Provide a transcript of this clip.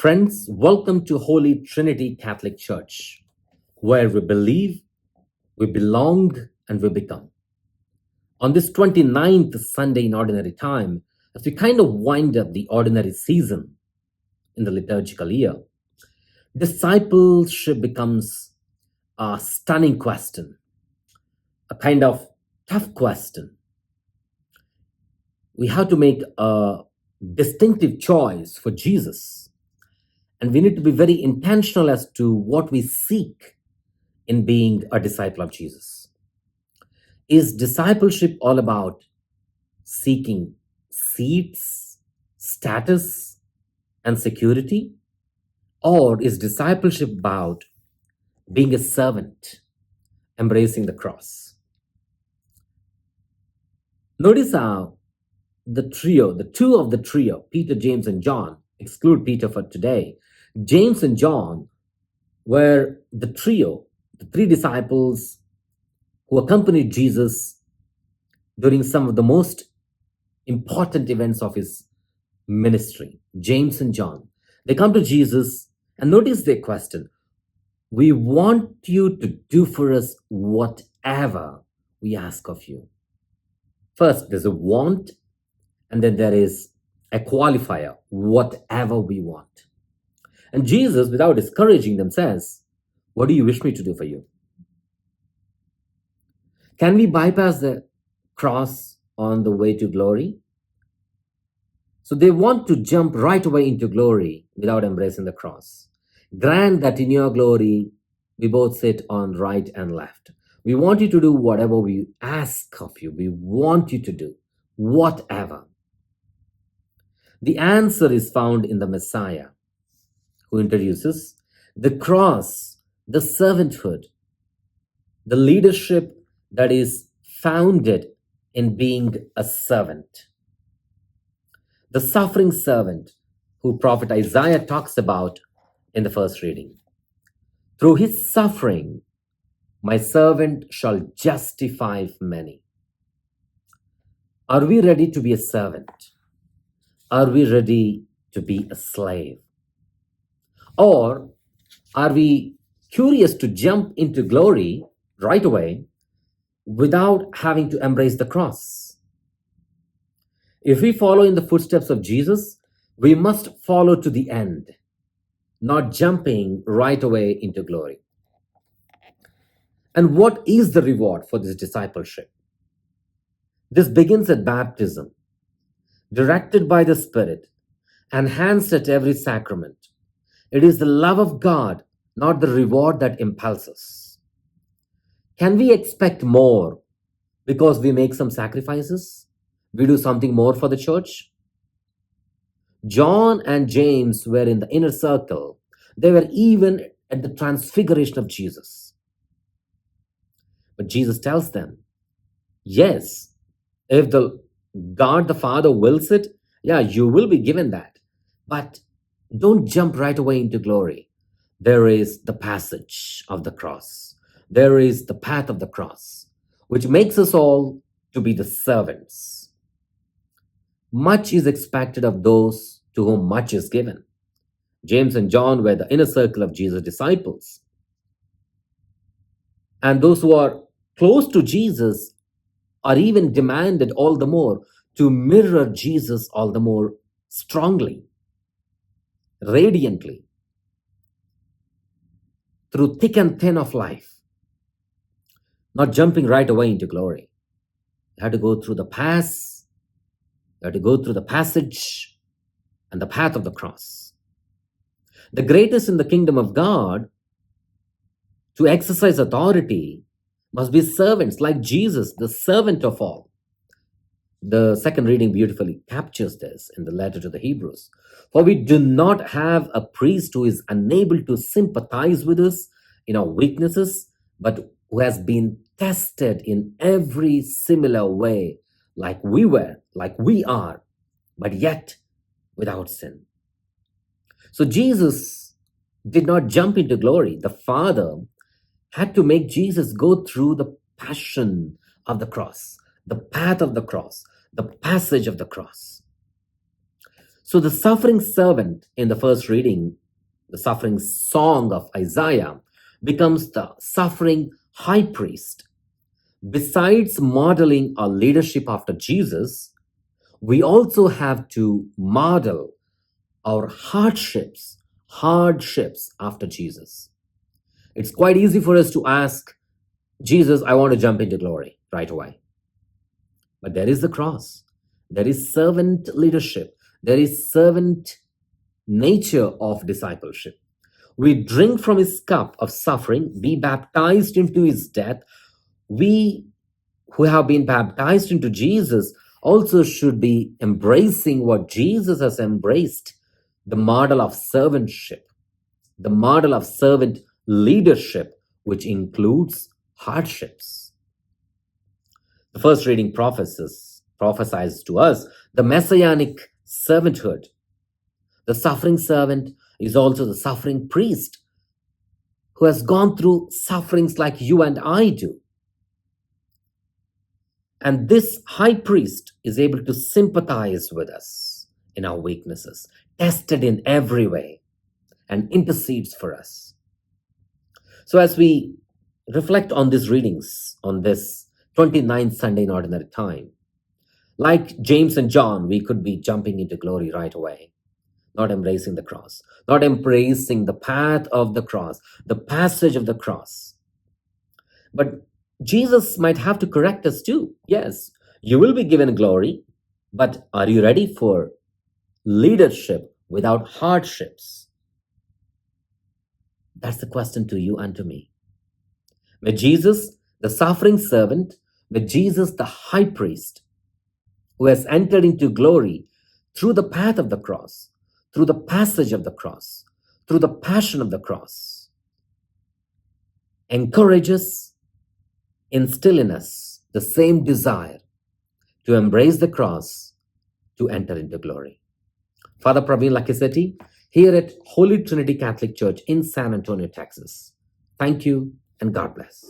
Friends, welcome to Holy Trinity Catholic Church, where we believe, we belong, and we become. On this 29th Sunday in Ordinary Time, as we kind of wind up the ordinary season in the liturgical year, discipleship becomes a stunning question, a kind of tough question. We have to make a distinctive choice for Jesus. And we need to be very intentional as to what we seek in being a disciple of Jesus. Is discipleship all about seeking seats, status, and security? Or is discipleship about being a servant, embracing the cross? Notice how the two of the trio, Peter, James, and John, exclude Peter for today. James and John were the trio, the three disciples who accompanied Jesus during some of the most important events of his ministry. James and John. They come to Jesus and notice their question. We want you to do for us whatever we ask of you. First, there's a want, and then there is a qualifier, whatever we want. And Jesus, without discouraging them, says, what do you wish me to do for you? Can we bypass the cross on the way to glory? So they want to jump right away into glory without embracing the cross. Grant that in your glory, we both sit on right and left. We want you to do whatever we ask of you. We want you to do whatever. The answer is found in the Messiah, who introduces the cross, the servanthood, the leadership that is founded in being a servant. The suffering servant who prophet Isaiah talks about in the first reading. Through his suffering, my servant shall justify many. Are we ready to be a servant? Are we ready to be a slave? Or are we curious to jump into glory right away without having to embrace the cross? If we follow in the footsteps of Jesus, we must follow to the end, not jumping right away into glory. And what is the reward for this discipleship? This begins at baptism, directed by the Spirit, enhanced at every sacrament. It is the love of God, not the reward, that impels us. Can we expect more because we make some sacrifices? We do something more for the church? John and James were in the inner circle. They were even at the transfiguration of Jesus. But Jesus tells them, yes, if the God the Father wills it, yeah, you will be given that. But don't jump right away into glory. There is the passage of the cross. There is the path of the cross, which makes us all to be the servants. Much is expected of those to whom much is given. James and John were the inner circle of Jesus' disciples. And those who are close to Jesus are even demanded all the more to mirror Jesus all the more strongly, radiantly, through thick and thin of life, not jumping right away into glory. You have to go through the pass, you have to go through the passage and the path of the cross. The greatest in the kingdom of God to exercise authority must be servants like Jesus, the servant of all. The second reading beautifully captures this in the letter to the Hebrews. For we do not have a priest who is unable to sympathize with us in our weaknesses, but who has been tested in every similar way, like we were, like we are, but yet without sin. So Jesus did not jump into glory. The Father had to make Jesus go through the passion of the cross, the path of the cross, the passage of the cross. So the suffering servant in the first reading, the suffering song of Isaiah, becomes the suffering high priest. Besides modeling our leadership after Jesus, we also have to model our hardships after Jesus. It's quite easy for us to ask Jesus, I want to jump into glory right away. But there is the cross. There is servant leadership. There is servant nature of discipleship. We drink from his cup of suffering, be baptized into his death. We who have been baptized into Jesus also should be embracing what Jesus has embraced, the model of servantship, the model of servant leadership, which includes hardships. The first reading prophesies to us the messianic servanthood. The suffering servant is also the suffering priest who has gone through sufferings like you and I do. And this high priest is able to sympathize with us in our weaknesses, tested in every way, and intercedes for us. So as we reflect on these readings on this 29th Sunday in Ordinary Time, like James and John, we could be jumping into glory right away, not embracing the cross, not embracing the path of the cross, the passage of the cross. But Jesus might have to correct us too. Yes, you will be given glory, but are you ready for leadership without hardships? That's the question to you and to me. With Jesus, the suffering servant, with Jesus, the high priest, who has entered into glory through the path of the cross, through the passage of the cross, through the passion of the cross, encourages, instill in us the same desire to embrace the cross, to enter into glory. Father Praveen Lakkisetti, here at Holy Trinity Catholic Church in San Antonio, Texas. Thank you and God bless.